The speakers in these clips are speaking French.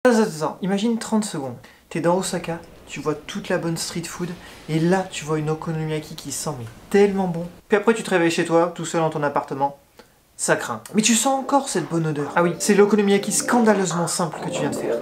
Attends, imagine 30 secondes. T'es dans Osaka, tu vois toute la bonne street food, et là tu vois une okonomiyaki qui sent mais tellement bon. Puis après tu te réveilles chez toi, tout seul dans ton appartement, ça craint. Mais tu sens encore cette bonne odeur. Ah oui, c'est l'okonomiyaki scandaleusement simple que tu viens de faire.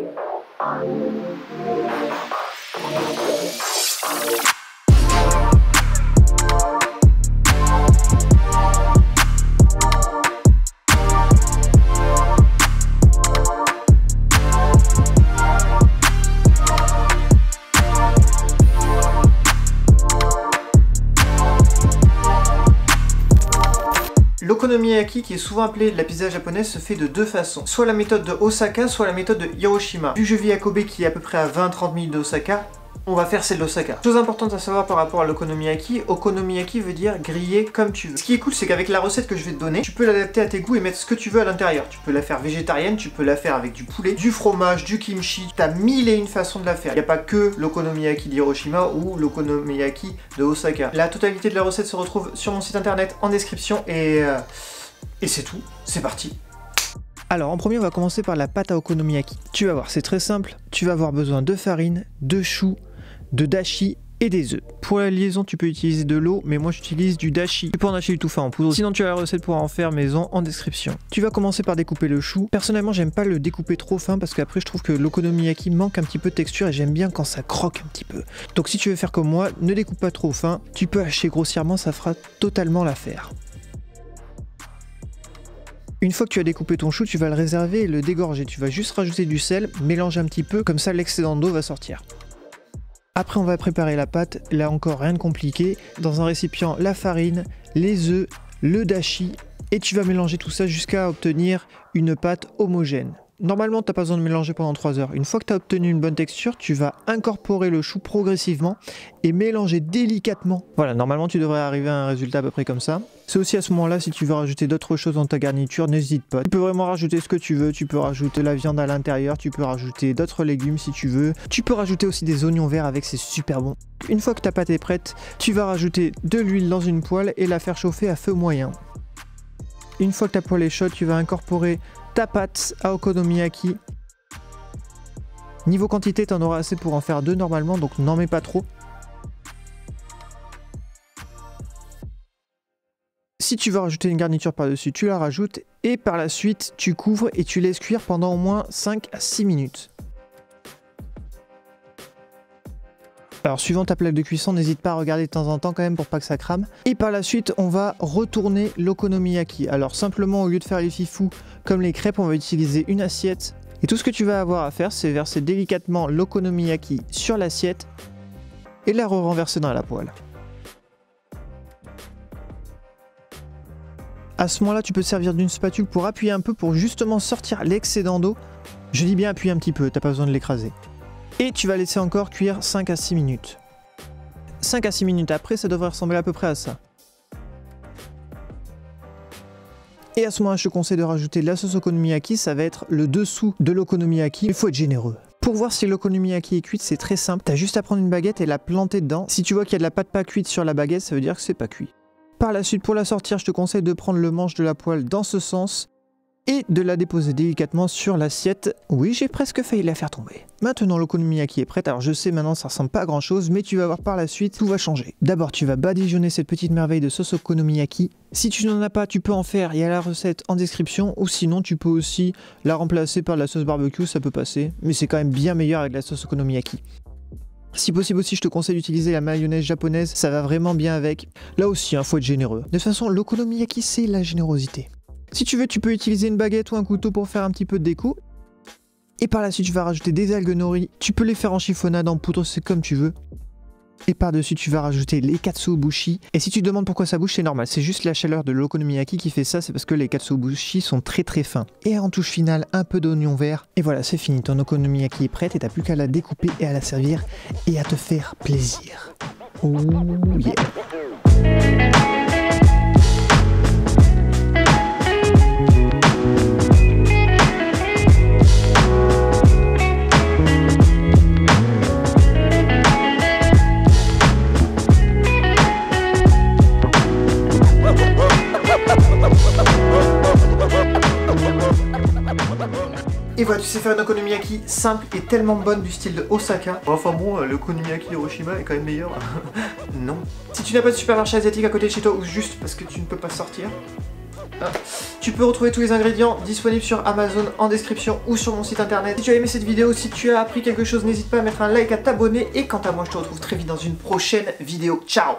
L'okonomiyaki, qui est souvent appelée la pizza japonaise, se fait de deux façons. Soit la méthode de Osaka, soit la méthode de Hiroshima. Vu que je vis à Kobe qui est à peu près à 20-30 minutes d'Osaka, on va faire celle d'Osaka. Chose importante à savoir par rapport à l'okonomiyaki, okonomiyaki veut dire griller comme tu veux. Ce qui est cool, c'est qu'avec la recette que je vais te donner, tu peux l'adapter à tes goûts et mettre ce que tu veux à l'intérieur. Tu peux la faire végétarienne, tu peux la faire avec du poulet, du fromage, du kimchi. T'as 1001 façons de la faire. Il n'y a pas que l'okonomiyaki d'Hiroshima ou l'okonomiyaki de Osaka. La totalité de la recette se retrouve sur mon site internet en description et c'est tout. C'est parti. Alors en premier on va commencer par la pâte à okonomiyaki. Tu vas voir, c'est très simple. Tu vas avoir besoin de farine, de choux, de dashi et des œufs. Pour la liaison tu peux utiliser de l'eau, mais moi j'utilise du dashi. Tu peux en acheter du tout fait en poudre. Sinon tu as la recette pour en faire maison en description. Tu vas commencer par découper le chou. Personnellement j'aime pas le découper trop fin parce qu'après je trouve que l'okonomiyaki manque un petit peu de texture et j'aime bien quand ça croque un petit peu. Donc si tu veux faire comme moi, ne découpe pas trop fin. Tu peux hacher grossièrement, ça fera totalement l'affaire. Une fois que tu as découpé ton chou, tu vas le réserver et le dégorger. Tu vas juste rajouter du sel, mélanger un petit peu, comme ça l'excédent d'eau va sortir. Après on va préparer la pâte, là encore rien de compliqué. Dans un récipient, la farine, les œufs, le dashi, et tu vas mélanger tout ça jusqu'à obtenir une pâte homogène. Normalement tu n'as pas besoin de mélanger pendant 3 heures. Une fois que tu as obtenu une bonne texture, tu vas incorporer le chou progressivement et mélanger délicatement. Voilà, normalement tu devrais arriver à un résultat à peu près comme ça. C'est aussi à ce moment-là, si tu veux rajouter d'autres choses dans ta garniture, n'hésite pas. Tu peux vraiment rajouter ce que tu veux, tu peux rajouter la viande à l'intérieur, tu peux rajouter d'autres légumes si tu veux. Tu peux rajouter aussi des oignons verts avec, c'est super bon. Une fois que ta pâte est prête, tu vas rajouter de l'huile dans une poêle et la faire chauffer à feu moyen. Une fois que ta poêle est chaude, tu vas incorporer ta pâte à okonomiyaki. Niveau quantité, tu en auras assez pour en faire 2 normalement, donc n'en mets pas trop. Si tu veux rajouter une garniture par-dessus, tu la rajoutes et par la suite, tu couvres et tu laisses cuire pendant au moins 5 à 6 minutes. Alors suivant ta plaque de cuisson, n'hésite pas à regarder de temps en temps quand même pour pas que ça crame. Et par la suite, on va retourner l'okonomiyaki. Alors simplement, au lieu de faire les fifous comme les crêpes, on va utiliser une assiette. Et tout ce que tu vas avoir à faire, c'est verser délicatement l'okonomiyaki sur l'assiette et la renverser dans la poêle. À ce moment-là, tu peux te servir d'une spatule pour appuyer un peu pour justement sortir l'excédent d'eau. Je dis bien appuyer un petit peu, t'as pas besoin de l'écraser. Et tu vas laisser encore cuire 5 à 6 minutes. 5 à 6 minutes après, ça devrait ressembler à peu près à ça. Et à ce moment-là, je te conseille de rajouter de la sauce okonomiyaki, ça va être le dessous de l'okonomiyaki. Il faut être généreux. Pour voir si l'okonomiyaki est cuite, c'est très simple. T'as juste à prendre une baguette et la planter dedans. Si tu vois qu'il y a de la pâte pas cuite sur la baguette, ça veut dire que c'est pas cuit. Par la suite, pour la sortir, je te conseille de prendre le manche de la poêle dans ce sens et de la déposer délicatement sur l'assiette. Oui, j'ai presque failli la faire tomber. Maintenant, l'okonomiyaki est prête. Alors je sais, maintenant ça ressemble pas à grand chose, mais tu vas voir par la suite, tout va changer. D'abord, tu vas badigeonner cette petite merveille de sauce okonomiyaki. Si tu n'en as pas, tu peux en faire, il y a la recette en description, ou sinon tu peux aussi la remplacer par de la sauce barbecue, ça peut passer, mais c'est quand même bien meilleur avec la sauce okonomiyaki. Si possible aussi, je te conseille d'utiliser la mayonnaise japonaise, ça va vraiment bien avec. Là aussi, faut être généreux. De toute façon, l'okonomiyaki, c'est la générosité. Si tu veux, tu peux utiliser une baguette ou un couteau pour faire un petit peu de déco. Et par la suite, tu vas rajouter des algues nori. Tu peux les faire en chiffonnade, en poudre, c'est comme tu veux. Et par-dessus, tu vas rajouter les katsuobushi. Et si tu te demandes pourquoi ça bouge, c'est normal. C'est juste la chaleur de l'okonomiyaki qui fait ça. C'est parce que les katsuobushi sont très très fins. Et en touche finale, un peu d'oignon vert. Et voilà, c'est fini. Ton okonomiyaki est prête et t'as plus qu'à la découper et à la servir et à te faire plaisir. Oh yeah! Et voilà, tu sais faire une okonomiyaki takoyaki simple et tellement bonne du style de Osaka. Enfin bon, le okonomiyaki d'Hiroshima est quand même meilleur. Non. Si tu n'as pas de supermarché asiatique à côté de chez toi ou juste parce que tu ne peux pas sortir, tu peux retrouver tous les ingrédients disponibles sur Amazon en description ou sur mon site internet. Si tu as aimé cette vidéo, si tu as appris quelque chose, n'hésite pas à mettre un like, à t'abonner. Et quant à moi, je te retrouve très vite dans une prochaine vidéo. Ciao!